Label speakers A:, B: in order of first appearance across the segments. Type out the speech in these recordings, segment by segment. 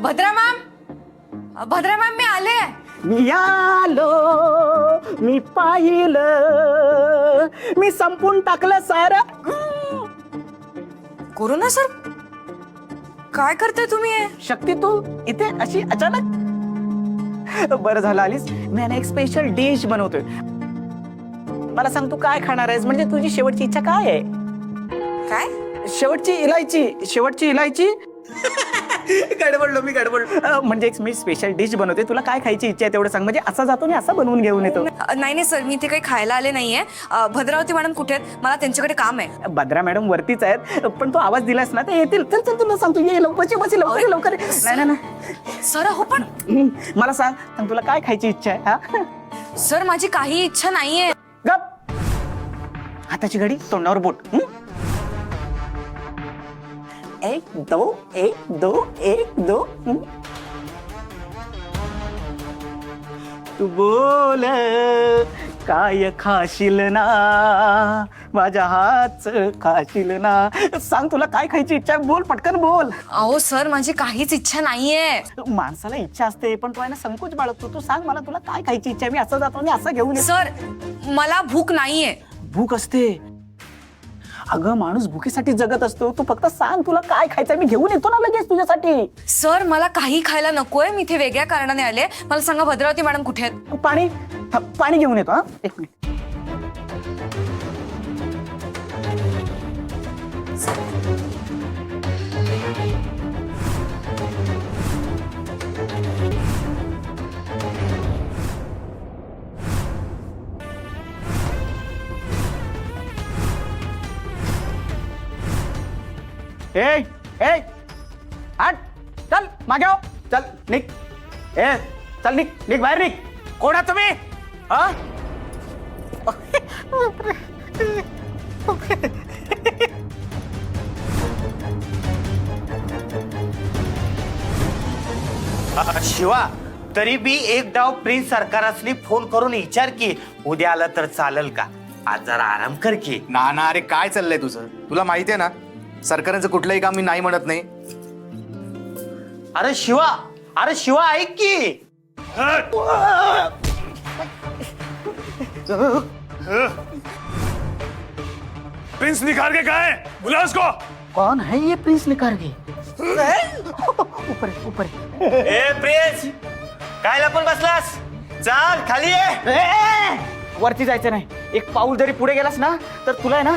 A: Bhadra ma'am, Bhadra ma'am मी आले.
B: मी आलो, मी पाहिलं, मी संपून टाकलं सारं.
A: कोरोना सर, काय करताय तुम्ही हे?
B: शक्ती तू इथे अशी अचानक? बरं झालं आलीस. मी ना एक स्पेशल डिश बनवतोय. मला सांग तू काय खाणार आहेस, म्हणजे तुझी शेवटची इच्छा काय आहे?
A: काय?
B: शेवटची इलायची. गडबडलो मी. म्हणजे एक मी स्पेशल डिश बनवते. तुला काय खायची इच्छा आहे तेवढं सांग, म्हणजे असा जातो मी असं बनवून घेऊन येतो.
A: नाही सर, मी ते काही खायला आले नाहीये. भद्रावती मॅडम कुठे आहेत? मला त्यांच्याकडे काम आहे.
B: भद्रा मॅडम वरतीच आहेत, पण तू आवाज दिलास ना ते येतील. चल चल तुला सांगतो, ये लवकर. नाही.
A: सर हो पण
B: मला सांग तुला काय खायची इच्छा आहे? हा
A: सर, माझी काही इच्छा नाहीये.
B: गप. हाताची घडी, तोंडावर बोट. एक दो. तू बोल काय खाशील ना, माझ्या हातच खाशील ना. सांग तुला काय खायची इच्छा आहे, बोल पटकन बोल.
A: अहो सर, माझी काहीच इच्छा नाहीये.
B: माणसाला इच्छा असते, पण तू आहे ना संकोच बाळगतो. तू सांग मला तुला काय खायची इच्छा आहे, मी असं जातो आणि असं घेऊन येतो.
A: सर, मला भूक नाहीये.
B: भूक असते अगं, माणूस भुकेसाठी जगत असतो. तू फक्त सांग तुला काय खायचं, मी घेऊन येतो ना लगेच तुझ्यासाठी.
A: सर, मला काही खायला नकोय. मी इथे वेगळ्या कारणाने आले. मला सांगा भद्रावती मॅडम कुठे आहेत?
B: पाणी घेऊन येतो. हा एक मिनिट. ए हट, चल मागे हो. चल निघ. चल निघ बाहेर निघ. कोण आहात तुम्ही? हा
C: शिवा, तरी बी एक डाव प्रिन्स सरकारासनी फोन करून विचार की उद्या आलं तर चालेल का. आज जरा आराम कर की.
D: ना अरे काय चाललंय तुझं? तुला माहितीये ना सरकारांचं कुठलंही काम मी नाही म्हणत नाही.
C: अरे शिवा ऐक की.
E: प्रिंस निखार के कहा है? बुला उसको.
B: कौन है ये प्रिंस निखारगे? ऊपर
C: ए प्रिन्स, काय लपून बसलास? चल खाली ये.
B: वरती जायचं नाही. एक पाऊल जरी पुढे गेलास ना तर तुला आहे ना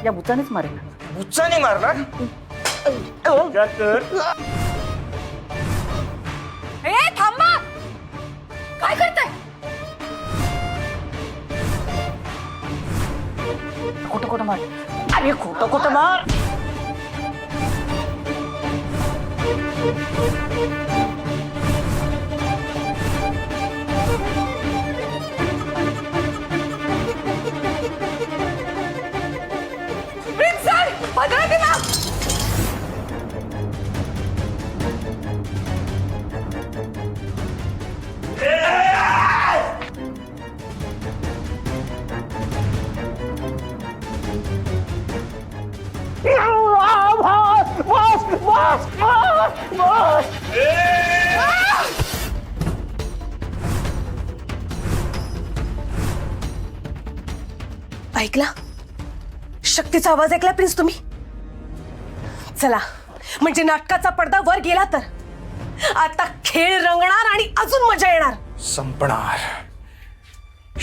B: या बुचानेच मारेल.
C: बुच्चाने मारणार.
A: ए थांबा, काय करताय?
B: खोटं मार. अरे खोटं मार.
A: Prince sir, Bhadravati ma'am. ऐकला? शक्तीचा आवाज ऐकला प्रिन्स तुम्ही? चला, म्हणजे नाटकाचा पडदा वर गेला तर आता खेळ रंगणार आणि अजून मजा येणार.
D: संपणार.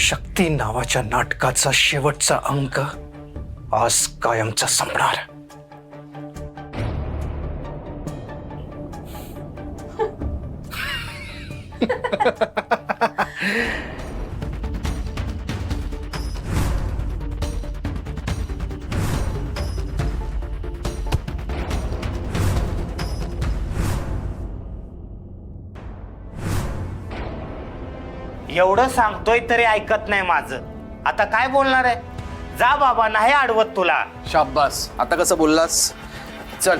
D: शक्ती नावाच्या नाटकाचा शेवटचा अंक आज कायमचा संपणार.
C: एवढं सांगतोय तरी ऐकत नाही माझं. आता काय बोलणार आहे? जा बाबा, नाही अडवत तुला.
D: शाब्बास, आता कसं बोललास? चल.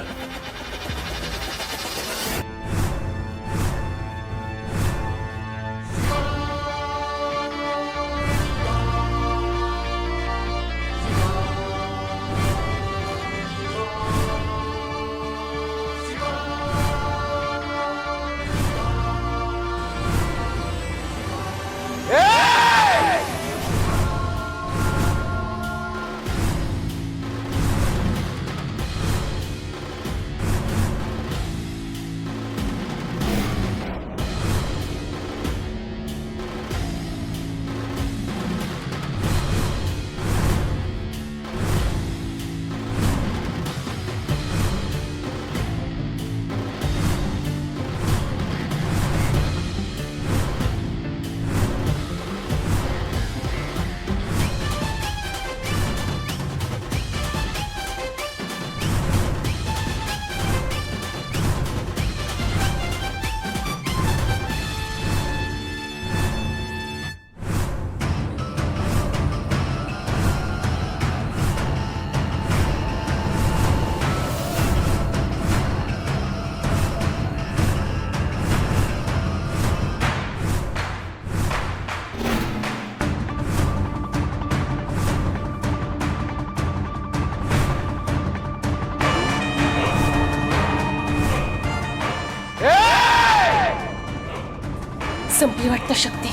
A: संपली वाटतं शक्ती.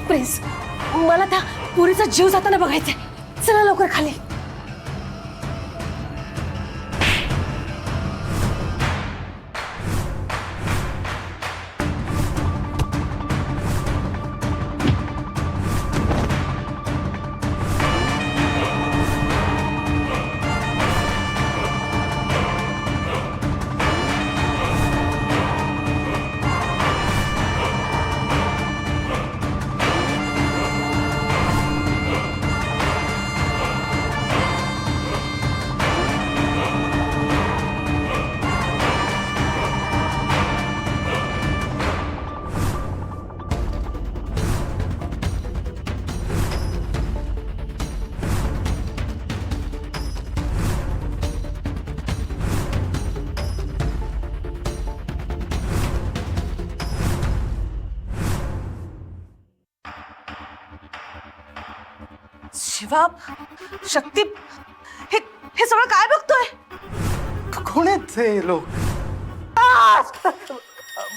A: प्रिन्स, मला त्या पुरीचा जीव जाताना बघायचंय. चला लवकर खाली. शिवा, शक्ती, हे हे सगळं काय बघतोय?
D: कोण आहेत हे लोक?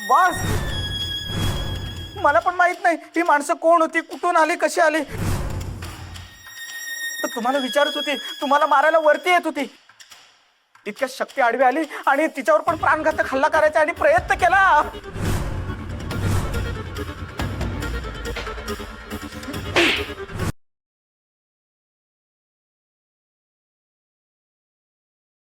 B: बॉस, मला पण माहित नाही ही माणसं कोण होती, कुठून आली, कशी आली. तर तुम्हाला विचारत होती, तुम्हाला मारायला वरती येत होती. इतक्या शक्ती आडवी आली आणि तिच्यावर पण प्राणघातक हल्ला करायचा आणि प्रयत्न केला.